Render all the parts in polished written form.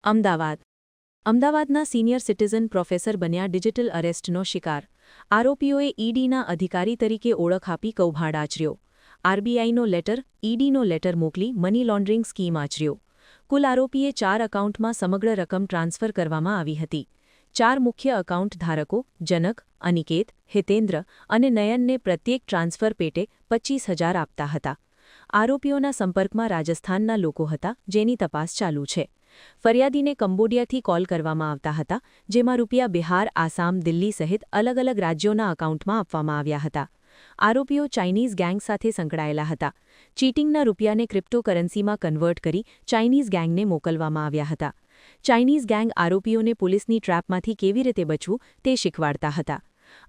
અમદાવાદના senior citizen professor બન્યા digital અરેસ્ટનો શિકાર. આરોપીઓએ ઈડીના અધિકારી તરીકે ઓળખ આપી કૌભાંડ આચર્યો. આરબીઆઈનો લેટર મોકલી મની લોન્ડરિંગ સ્કીમ આચર્યો. કુલ આરોપીએ 4 એકાઉન્ટમાં સમગ્ર રકમ ટ્રાન્સફર કરવામાં આવી હતી. 4 મુખ્ય એકાઉન્ટ ધારકો જનક, અનિકેત, હિતેન્દ્ર અને નયનને પ્રત્યેક ટ્રાન્સફર પેટે 25,000 આપતા હતા. આરોપીઓના સંપર્કમાં રાજસ્થાનના લોકો હતા, જેની તપાસ ચાલુ છે. ફરિયાદીને કંબોડિયાથી કોલ કરવામાં આવતા હતા, જેમાં રૂપિયા બિહાર, આસામ, દિલ્હી સહિત અલગ અલગ રાજ્યોના એકાઉન્ટમાં આપવામાં આવ્યા હતા. આરોપીઓ ચાઇનીઝ ગેંગ સાથે સંકળાયેલા હતા. ચીટિંગના રૂપિયાને ક્રિપ્ટોકરન્સીમાં કન્વર્ટ કરી ચાઇનીઝ ગેંગને મોકલવામાં આવ્યા હતા. ચાઇનીઝ ગેંગ આરોપીઓને પોલીસની ટ્રેપમાંથી કેવી રીતે બચવું તે શીખવાડતા હતા.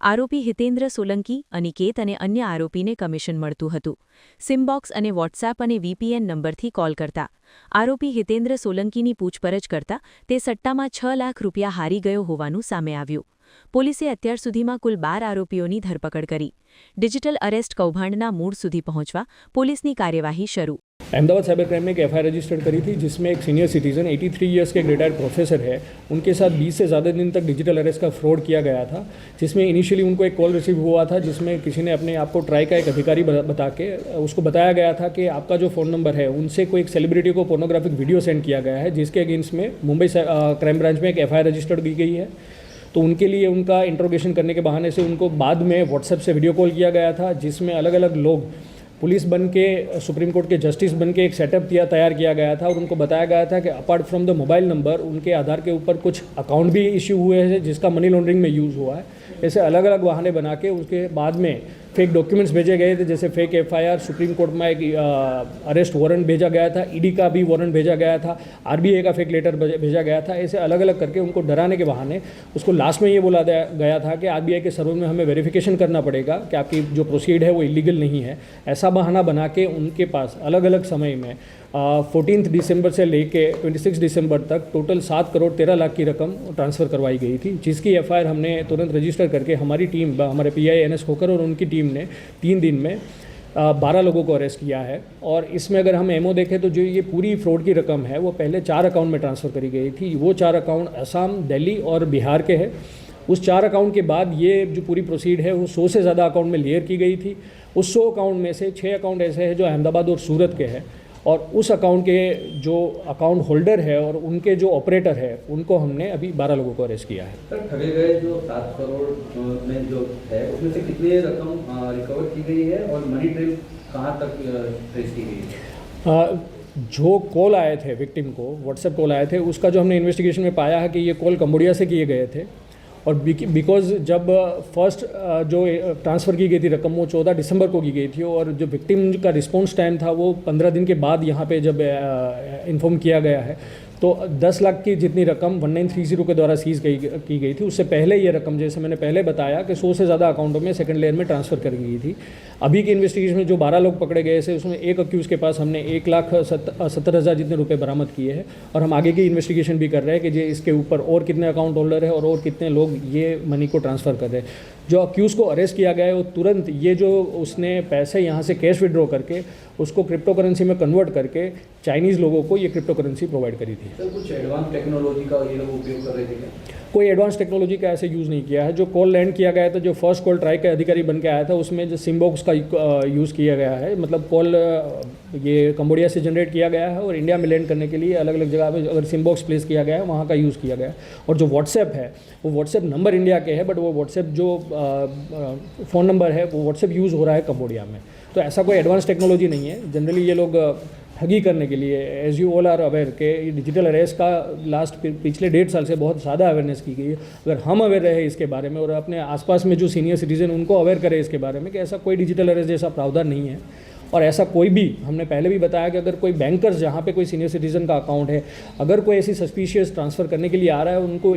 આરોપી હિતેન્દ્ર સોલંકી, અનિકેત અને અન્ય આરોપીને કમિશન મળતું હતું. સિમબોક્સ અને વોટ્સએપ અને વીપીએન નંબરથી કોલ કરતા. આરોપી હિતેન્દ્ર સોલંકીની પૂછપરછ કરતા તે સટ્ટામાં 6 લાખ રૂપિયા હારી ગયો હોવાનું સામે આવ્યું. પોલીસે અત્યાર સુધીમાં કુલ 12 આરોપીઓની ધરપકડ કરી. ડિજિટલ અરેસ્ટ કૌભાંડના મૂળ સુધી પહોંચવા પોલીસની કાર્યવાહી શરૂ. अहमदाबाद साइबर क्राइम में एक एफआईआर रजिस्टर्ड करी थी, जिसमें एक सीनियर सिटीजन 83 ईयर्स के एक रिटायर्ड प्रोफेसर है, उनके साथ 20 से ज़्यादा दिन तक डिजिटल अरेस्ट का फ्रॉड किया गया था, जिसमें इनिशियली उनको एक कॉल रिसीव हुआ था, जिसमें किसी ने अपने आप को ट्राई का एक अधिकारी बता के उसको बताया गया था कि आपका जो फ़ोन नंबर है उनसे कोई एक सेलिब्रिटी को पोर्नोग्राफिक वीडियो सेंड किया गया है, जिसके अगेंस्ट में मुंबई क्राइम ब्रांच में एक एफआईआर रजिस्टर्ड की गई है. तो उनके लिए उनका इंट्रोगेशन करने के बहाने से उनको बाद में व्हाट्सएप से वीडियो कॉल किया गया था, जिसमें अलग अलग लोग पुलिस बन के सुप्रीम कोर्ट के जस्टिस बन के एक सेटअप तैयार किया गया था और उनको बताया गया था कि apart from the mobile number उनके आधार के ऊपर कुछ अकाउंट भी इश्यू हुए हैं, जिसका मनी लॉन्ड्रिंग में यूज़ हुआ है. ऐसे अलग अलग बहाने बना के उसके बाद में फेक डॉक्यूमेंट्स भेजे गए थे, जैसे फेक एफआईआर, सुप्रीम कोर्ट में एक अरेस्ट वारंट भेजा गया था, ईडी का भी वारंट भेजा गया था, आरबीआई का फेक लेटर भेजा गया था. ऐसे अलग अलग करके उनको डराने के बहाने उसको लास्ट में ये बोला गया था कि आरबीआई के सर्वर में हमें वेरिफिकेशन करना पड़ेगा कि आपकी जो प्रोसीड है वो इलीगल नहीं है. ऐसा बहाना बना के उनके पास अलग अलग समय में 14 दिसंबर से लेके 26 दिसंबर तक टोटल 7 करोड़ 13 लाख की रकम ट्रांसफ़र करवाई गई थी, जिसकी एफआईआर हमने तुरंत रजिस्टर करके हमारी टीम, हमारे पीआई एनएस खोकर और उनकी टीम ने 3 दिन में 12 लोगों को अरेस्ट किया है. और इसमें अगर हम एमओ देखें तो जो ये पूरी फ्रॉड की रकम है वो पहले 4 अकाउंट में ट्रांसफ़र करी गई थी. वो 4 अकाउंट असम, दिल्ली और बिहार के हैं. उस 4 अकाउंट के बाद ये जो पूरी प्रोसीड है वो 100 से ज़्यादा अकाउंट में लेयर की गई थी. उस 100 अकाउंट में से 6 अकाउंट ऐसे हैं जो अहमदाबाद और सूरत के हैं, और उस अकाउंट के जो अकाउंट होल्डर है और उनके जो ऑपरेटर है उनको हमने अभी 12 लोगों को अरेस्ट किया है. सर, ठगे गए जो 7 करोड़ में जो है उसमें से कितनी रकम रिकवर की गई है और मनी ट्रेल कहाँ तक ट्रेस की गई है? जो कॉल आए थे विक्टिम को, व्हाट्सएप कॉल आए थे, उसका जो हमने इन्वेस्टिगेशन में पाया है कि ये कॉल कंबोडिया से किए गए थे. और बिकॉज जब फर्स्ट जो ट्रांसफ़र की गई थी रकम वो 14 दिसंबर को की गई थी, और जो विक्टिम का रिस्पॉन्स टाइम था वो 15 दिन के बाद यहाँ पे जब इन्फॉर्म किया गया है, तो 10 लाख की जितनी रकम 1930 के द्वारा सीज की गई थी. उससे पहले ये रकम, जैसे मैंने पहले बताया, कि 100 से ज़्यादा अकाउंटों में सेकंड लेयर में ट्रांसफ़र कर गई थी. अभी की इन्वेस्टिगेशन में जो 12 लोग पकड़े गए थे उसमें एक अक्यूज़ के पास हमने 1,70,000 जितने रुपए बरामद किए हैं, और हम आगे की इन्वेस्टिगेशन भी कर रहे हैं कि ये इसके ऊपर और कितने अकाउंट होल्डर है और कितने लोग ये मनी को ट्रांसफ़र कर रहे हैं. जो अक्यूज़ को अरेस्ट किया गया है वो तुरंत ये जो उसने पैसे यहाँ से कैश विड्रॉ करके उसको क्रिप्टो करेंसी में कन्वर्ट करके चाइनीज़ लोगों को ये क्रिप्टो करेंसी प्रोवाइड करी थी. सर, कुछ एडवांस टेक्नोलॉजी का ये लोग उपयोग कर रहे थे क्या? कोई एडवांस टेक्नोलॉजी का ऐसे यूज़ नहीं किया है. जो कॉल लैंड किया गया था, जो फर्स्ट कॉल ट्राई का अधिकारी बन के आया था, उसमें जो सिमबॉक्स का यूज़ किया गया है. मतलब कॉल ये कंबोडिया से जनरेट किया गया है और इंडिया में लैंड करने के लिए अलग अलग जगह पे अगर सिमबॉक्स प्लेस किया गया है वहाँ का यूज़ किया गया है. और जो व्हाट्सएप है वो व्हाट्सएप नंबर इंडिया के है, बट वो व्हाट्सएप जो फ़ोन नंबर है वो व्हाट्सएप यूज़ हो रहा है कंबोडिया में. तो ऐसा कोई एडवांस टेक्नोलॉजी नहीं है. जनरली ये लोग ठगी करने के लिए, as you all are aware के डिजिटल अरेस्ट का पिछले 1.5 साल से बहुत ज़्यादा अवेयरनेस की गई है. अगर हम अवेयर रहे इसके बारे में और अपने आसपास में जो सीनियर सिटीजन उनको अवेयर करें इसके बारे में कि ऐसा कोई डिजिटल अरेस्ट जैसा प्रावधान नहीं है. और ऐसा कोई भी, हमने पहले भी बताया कि अगर कोई बैंकर्स जहाँ पे कोई सीनियर सिटीजन का अकाउंट है, अगर कोई ऐसी सस्पिशियस ट्रांसफ़र करने के लिए आ रहा है, उनको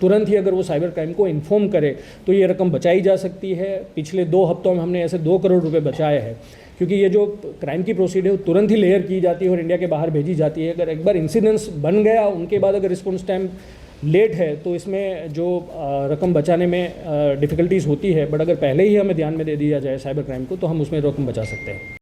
तुरंत ही अगर वो साइबर क्राइम को इन्फॉर्म करे तो ये रकम बचाई जा सकती है. पिछले 2 हफ्तों में हमने ऐसे 2 करोड़ रुपये बचाए हैं, क्योंकि ये जो क्राइम की प्रोसीड है वो तुरंत ही लेयर की जाती है और इंडिया के बाहर भेजी जाती है. अगर एक बार इंसिडेंस बन गया, उनके बाद अगर रिस्पॉन्स टाइम लेट है तो इसमें जो रकम बचाने में डिफ़िकल्टीज़ होती है. बट अगर पहले ही हमें ध्यान में दे दिया जाए साइबर क्राइम को, तो हम उसमें रकम बचा सकते हैं.